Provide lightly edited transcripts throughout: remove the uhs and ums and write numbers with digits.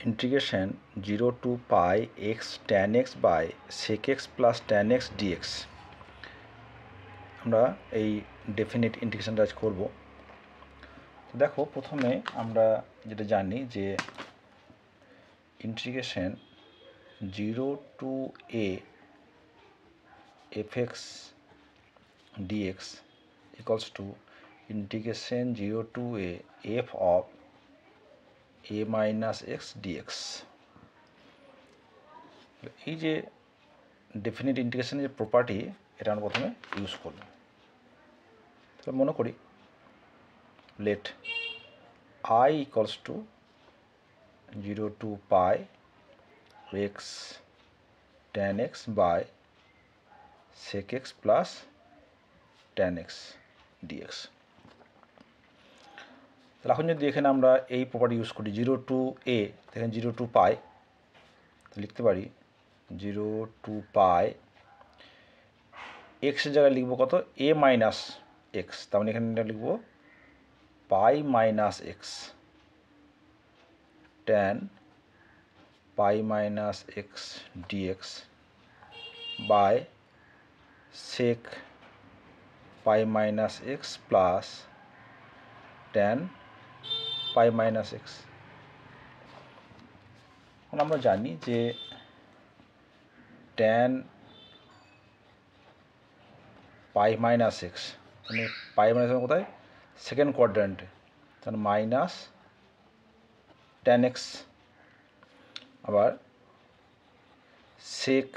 Integration 0 to pi x tan x by sec x plus tan x dx। আমরা এই definite ইন্টিগ্রেশনটা আজ করব। দেখো প্রথমে আমরা যেটা জানি যে integration 0 to a fx dx equals to integration 0 to a f of a minus x dx। এই যে ডেফিনিট ইন্টিগ্রেশনের যে প্রপার্টি, এটা আমরা প্রথমে ইউজ করব। তাহলে মনে করি late I equals to 0 to pi x tan x by sec x plus tan x dx। তাহলে এখন যদি এখানে আমরা এই প্রপার্টি ইউজ করি 0 to a, এখানে 0 to pi, লিখতে পারি 0 to pi x এর জায়গায় লিখব কত a মাইনাস x, তার মানে এখানে লিখব pi minus x tan pi minus x dx by sec pi minus x plus tan pi minus x। এখন আমরা জানি যে tan pi মাইনাস x মানে pi মাইনাস কোথায়, সেকেন্ড কোয়াড্র্যান্টে, তাহলে মাইনাস tan x। আবার sec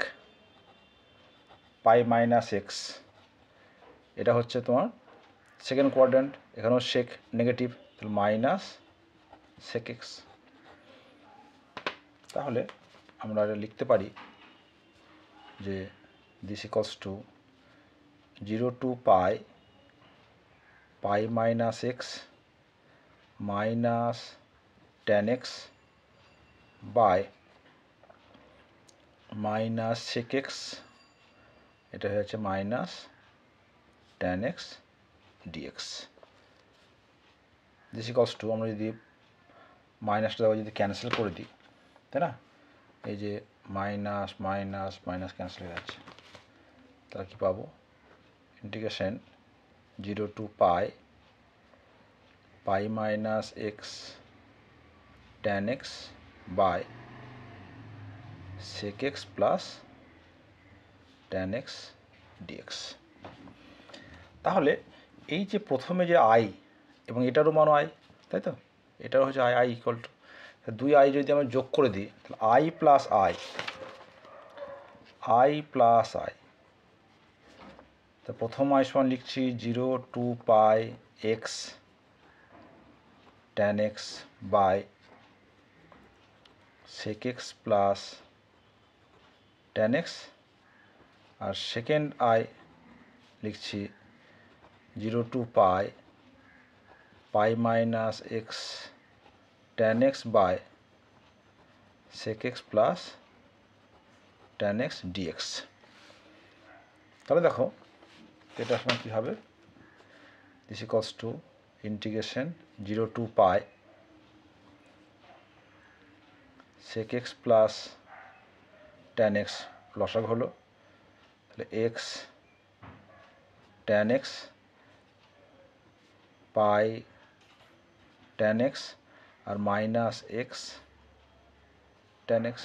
pi মাইনাস x, এটা হচ্ছে তোমার সেকেন্ড কোয়াড্র্যান্ট, এখানেও sec নেগেটিভ, তাহলে মাইনাস sec x। তাহলে আমরা এটা লিখতে পারি যে this equals to 0 to pi pi minus x minus tan x by minus sec x, এটা হচ্ছে minus tan x dx। This equals to, আমরা যদি মাইনাসটা যদি ক্যান্সেল করে দিই, তাই না, এই যে মাইনাস মাইনাস মাইনাস ক্যান্সেল হয়ে যাচ্ছে, তাহলে কী পাবো, integration 0 to pi pi minus x tan x by sec x plus tan x dx। তাহলে এই যে প্রথমে যে i এবং এটারও মান i, তাই তো, এটারও হচ্ছে i ইকুয়াল টু দুই i যদি আমরা যোগ করে দিই, তাহলে i plus i plus i, তা প্রথম i সমান লিখছি 0 to pi x tan x by sec x plus tan x, আর সেকেন্ড i লিখছি 0 to pi pi minus x tan x by sec x plus tan x dx। তাহলে দেখো এটা সময় কী হবে, this equals to integration 0 to pi sec x plus tan x লসাগু হলো, তাহলে x tan x pi tan x আর minus x tan x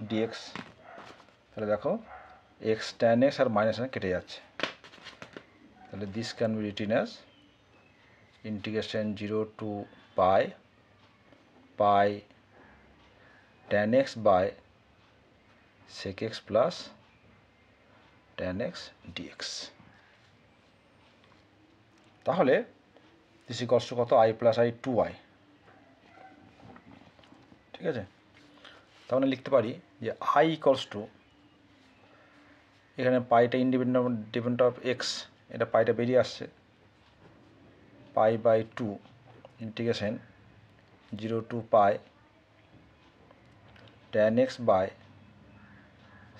dx। তাহলে দেখো x tan x আর মাইনাস কেটে যাচ্ছে, তাহলে this can be written as integration 0 to pi pi tan x by sec x plus tan x dx। তাহলে দিস equals to কত, i প্লাস i 2i, ঠিক আছে। তাহলে লিখতে পারি যে i ইকুয়ালস টু, এখানে পাইটা ইন্ডিপেন্ডেন্ট অফ এক্স, এটা পাইটা বেরিয়ে আসছে, pi by 2 integration 0 to pi tan x by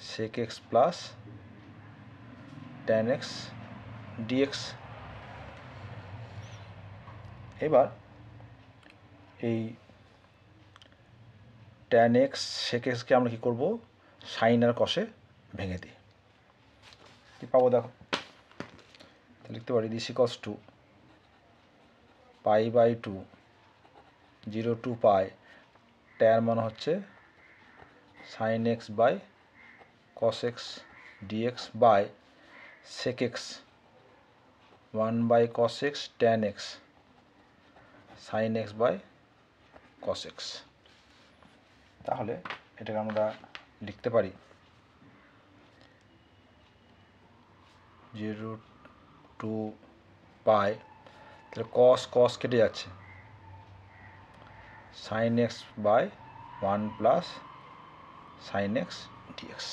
sec x plus tan x dx। এবার এই ট্যান এক্স সেক এক্সকে আমরা কী করবো সাইন আর কষে ভেঙে দিই, কী পাবো দেখো, লিখতে পারি this equals to pi by two 0 to pi tan মানে হচ্ছে sine x by cos x d x by sec x 1 by cos x tan x sine x by cos x. তাহলে এটাকে আমরা লিখতে পারি 0 টু পাই, তাহলে কস কস কেটে যাচ্ছে, sine x by 1 plus sine x d x.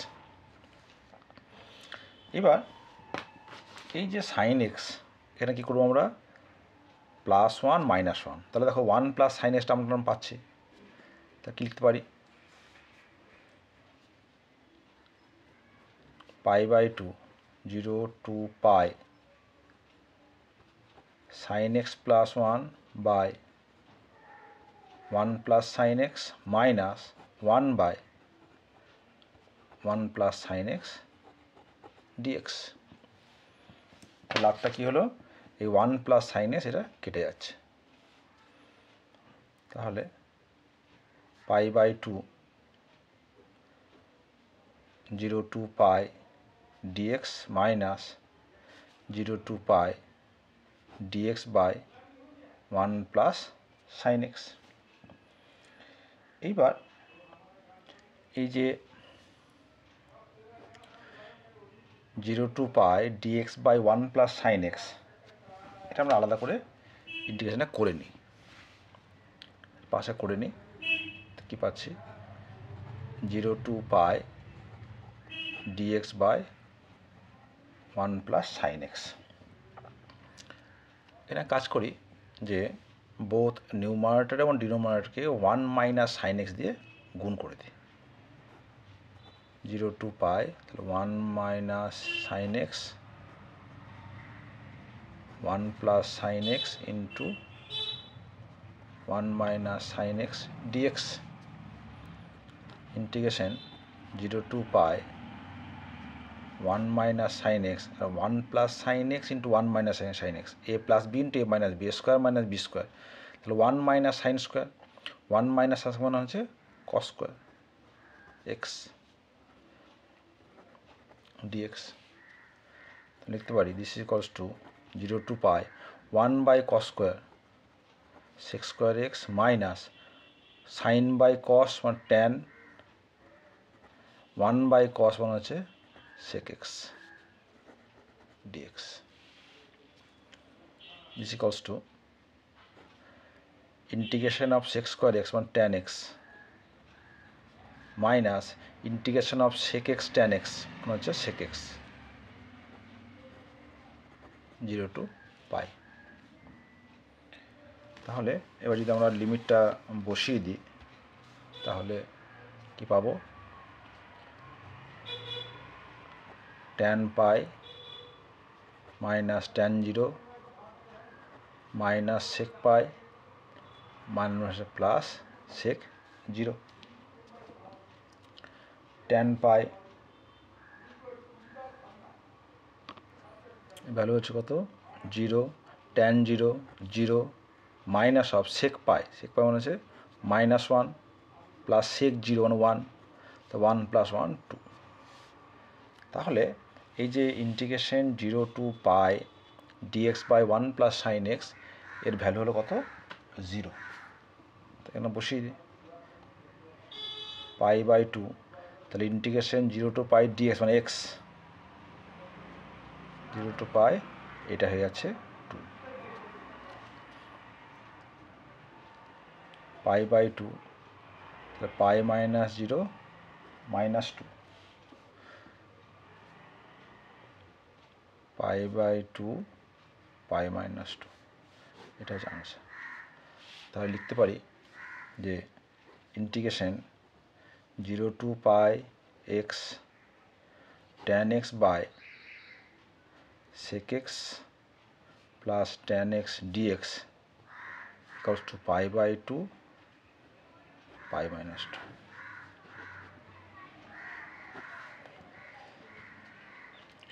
এবার এই যে সাইন এক্স এখানে কী করবো আমরা +1 -1, তাহলে দেখো 1 প্লাস সাইন এক্সটা আমরা পাচ্ছি, তা কী লিখতে পারি pi by two 0 to pi sine x +1 by 1 plus sine x minus 1 by 1 plus sine x d x. লাভটা কী হলো এই 1 প্লাস সাইন এক্স এটা কেটে যাচ্ছে, তাহলে pi by two 0 to pi d x minus 0 to pi d x by 1 plus sine x. এইবার এই যে 0 to pi d x by 1 plus sine x এটা আমরা আলাদা করে ইন্টিগ্রেশনটা করে নিই, পাশে করে নিই, কী পাচ্ছি 0 to pi d x by 1 plus sine x. এটা কাজ করি যে বোথ নিউমারেটর এবং ডিনোমিনেটরকে 1 মাইনাস সাইন এক্স দিয়ে গুণ করে দিই, 0 টু পাই তাহলে 1 minus sine x 1 plus sine x into 1 minus sine x dx integration 0 to pi 1 minus sine x আর 1 plus sine x into 1 minus sine x a plus b into a minus b square minus b square, তাহলে 1 minus sine square 1 minus sine মানে হচ্ছে cos square x dx. লিখতে পারি this is equals to 0 to pi 1 by cos square sec square x minus sine by cos মানে tan 1 by cos মানে হচ্ছে sec x dx is equals to integration of sec square x মানে tan x minus integration of sec x tan x মানে হচ্ছে sec x 0 to পাই। তাহলে এবার যদি আমরা লিমিটটা বসিয়ে দিই তাহলে কি পাবো tan পাই মাইনাস tan 0 মাইনাস sec পাই মাইনাস প্লাস sec 0, tan পাই ভ্যালু হচ্ছে কত 0 tan 0 0 মাইনাস অফ sec পাই মানে হচ্ছে -1 প্লাস sec 0 মানে 1, তো 1 প্লাস 1 2। তাহলে এই যে integration 0 to pi d x by 1 plus sine x এর ভ্যালু হলো কত 0, এখানে বসিয়ে দিই পাই বাই 2 তাহলে ইন্টিগ্রেশন 0 টু পাই ডিএক্স মানে এক্স 0 টু পাই এটা হয়ে যাচ্ছে 2 পাই বাই 2 তাহলে pi minus 0 minus 2 pi by 2 pi minus 2 এটা হচ্ছে আনসার। তাহলে লিখতে পারি যে integration 0 to pi x tan x by sec x plus tan x dx equals to pi by 2 pi minus 2।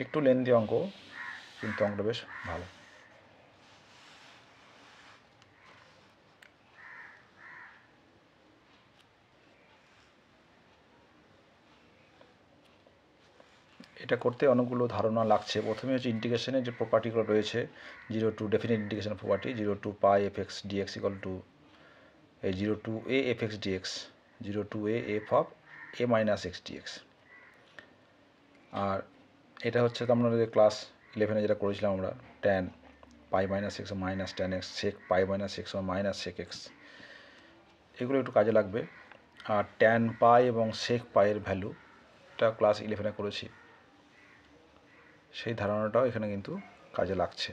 একটু লেন্দি অঙ্ক, কিন্তু অঙ্কটা বেশ ভালো। এটা করতে অনেকগুলো ধারণা লাগছে। প্রথমে হচ্ছে ইন্টিগ্রেশনের যে প্রপার্টিগুলো রয়েছে, 0 to definite integration property, 0 to pi f x dx equal to 0 to a f x dx, 0 to a f of a minus x dx. আর এটা হচ্ছে তো আমরা ক্লাস 11-এ যেটা করেছিলাম আমরা, tan pi minus x minus tan x, sec pi minus x minus sec x, এগুলো একটু কাজে লাগবে। আর ট্যান পাই এবং সেক পাইয়ের ভ্যালুটা ক্লাস 11-এ করেছি, সেই ধারণাটাও এখানে কিন্তু কাজে লাগছে।